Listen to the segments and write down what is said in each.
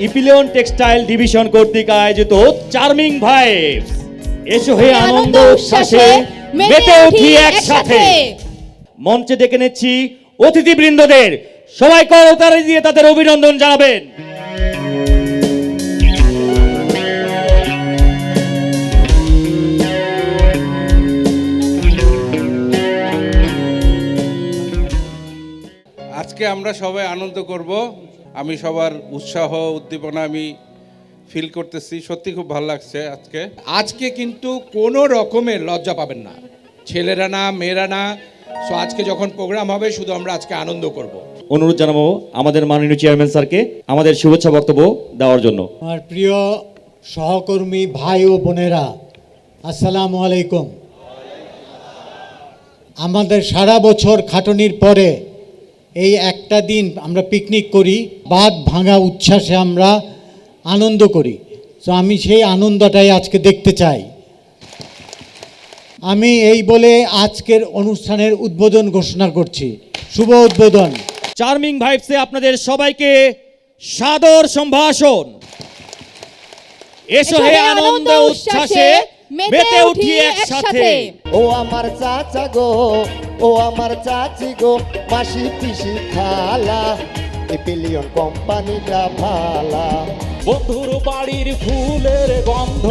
Epyllion textile division কর্তৃক আয়োজিত charming vibes, এসো হে আনন্দ উচ্ছ্বাসে মেতে উঠি একসাথে। মঞ্চে ডেকে নিচ্ছি অতিথিবৃন্দদের, সবাই করতালি দিয়ে তাদের অভিনন্দন জানাবেন। আজকে আমরা সবাই আনন্দ করব। আমি সবার উৎসাহ উদ্দীপনা আমি ফিল করতেছি, সত্যি খুব ভালো লাগছে। আজকে কিন্তু কোনো রকমের লজ্জা পাবেন না, ছেলেরা না মেয়েরা না। সো আজকে যখন প্রোগ্রাম হবে শুধু আমরা আজকে আনন্দ করব। অনুরোধ জানাবো আমাদের মাননীয় চেয়ারম্যান স্যারকে আমাদের শুভেচ্ছা বক্তব্য দেওয়ার জন্য। আমার প্রিয় সহকর্মী ভাই ও বোনেরা, আসসালামু আলাইকুম। আমাদের সারা বছর খাটনির পরে এই একটা দিন আমরা পিকনিক করি, বাঁধ ভাঙা উচ্ছ্বাসে আমরা আনন্দ করি। তো আমি সেই আনন্দটাই আজকে দেখতে চাই। আমি এই বলে আজকের অনুষ্ঠানের উদ্বোধন ঘোষণা করছি। শুভ উদ্বোধন। চার্মিং ভাইবসে আপনাদের সবাইকে সাদর সম্ভাষণ। এসো হে আনন্দ উচ্ছ্বাসে মেতে উঠি একসাথে। ও আমার চাচা গো, ও আমার চাচি গো, মাসি পিসি খালা, ইপিলিয়ন কোম্পানিটা ভালা। বন্ধুর বাড়ির ফুলের গন্ধ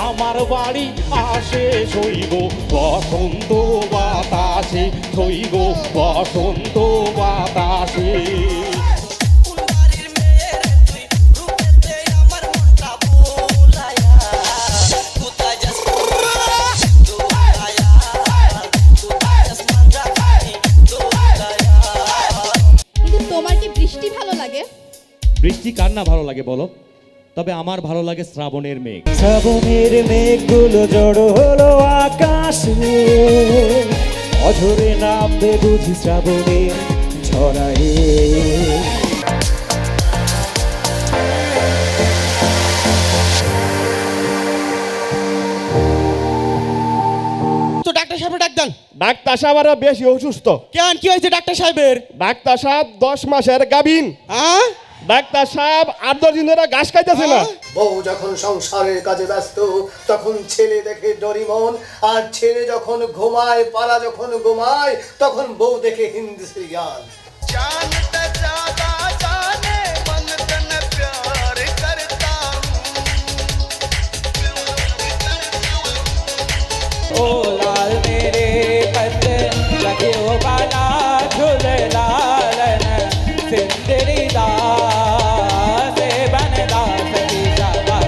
আমার বাড়ি আসে শৈব বসন্ত বাতাসে, শৈব বসন্ত বাতাসে। তোমার কি বৃষ্টি ভালো লাগে? বৃষ্টি কার না ভালো লাগে বলো? তবে আমার ভালো লাগে শ্রাবণের মেঘ। শ্রাবণের মেঘগুলো জড়ো হলো আকাশে, অঝরে নামবে বুঝি শ্রাবণের ছড়ায়ে। তো ডাক্তার সাহেব ডাক দেন। ডাক্তার সাহেব আরো বেশি অসুস্থ। কেন কি হয়েছে ডাক্তার সাহেবের? ডাক্তার সাহেব 10 মাসের গাবিন। হ্যাঁ, ডাক্তার সাহেব 8-10 দিন ধরে ঘাস খাইতেছে না। বউ যখন সংসারের কাজে ব্যস্ত তখন ছেলে দেখে ডরিমন, আর ছেলে যখন ঘুমায়, পাড়া যখন ঘুমায়, তখন বউ দেখে হিন্দি সিরিয়াল। ओ लाल मेरे पत्ते लगे हो बाला झूले लालन सिंदरी दासे बनदा सकी जावा।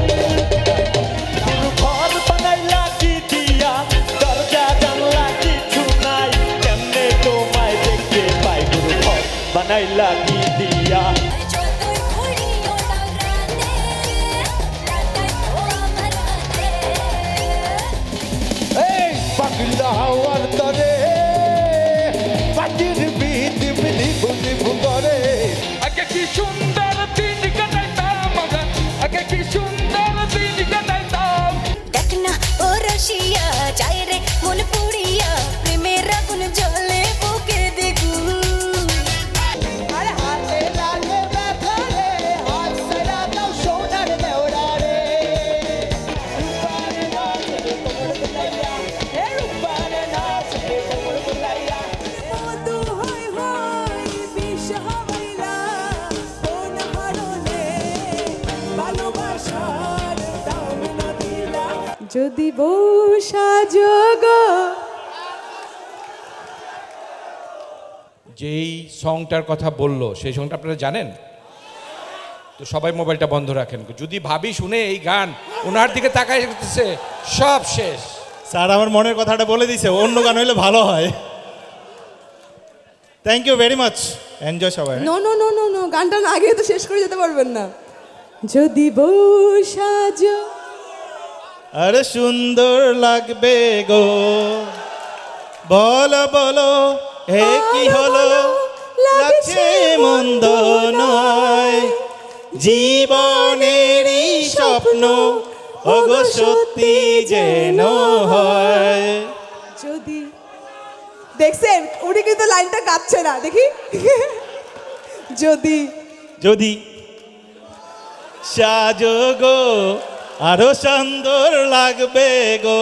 घर बनाइला की दिया दरजा जानला किछु নাই কেমনে তোমায় দেখতে পাই গুরু ঘর बनाइला की दिया। পাগলা হওয়ার তরে পাটির বিদ বিধি বুঝি ভুগরে। আগে কি সুন্দর দিন কাটাইতাম, আগে কি সুন্দর দিন কাটাইতাম। দেখনা ও রশিয়া যায় রে মন পুড়িয়া, প্রেমের আগুন জ্বলে বুকে দেখু। আরে হাতে লাগে ব্যথা রে, হাত সারা দাও সোনার দেওরা রে। রূপারে নাচে কোমর দুলাইয়া, হে রূপারে নাচে কোমর দুলাইয়া। ও তু হাই হাই বিষ হইলা কোন হারনে, ভালোবাসার দাম না দিলা। যদি বউ সাজগো। যেই সংটার কথা বললো সেই সংটা আপনারা জানেন তো? সবাই মোবাইলটা বন্ধ রাখেন। যদি ভাবি শুনে এই গান ওনার দিকে তাকায় করতেছে, সব শেষ। স্যার আমার মনের কথাটা বলে দিছে, অন্য গান হইলে ভালো হয়। Thank you very much, enjoy সবাই। No no no no no, গানটা না আগে তো শেষ করে যেতে পারবেন না। যদি বউ সাজো। আরে সুন্দর লাগবে গো, বলো বলো হে কি হলো, লাগছে মন্দ নয়, জীবনেরই স্বপ্ন ওগো সত্যি যেন হয়। যদি দেখছেন উনি কিন্তু লাইনটা কাটছে না, দেখি। যদি যদি সাজো গো আরো সুন্দর লাগবে গো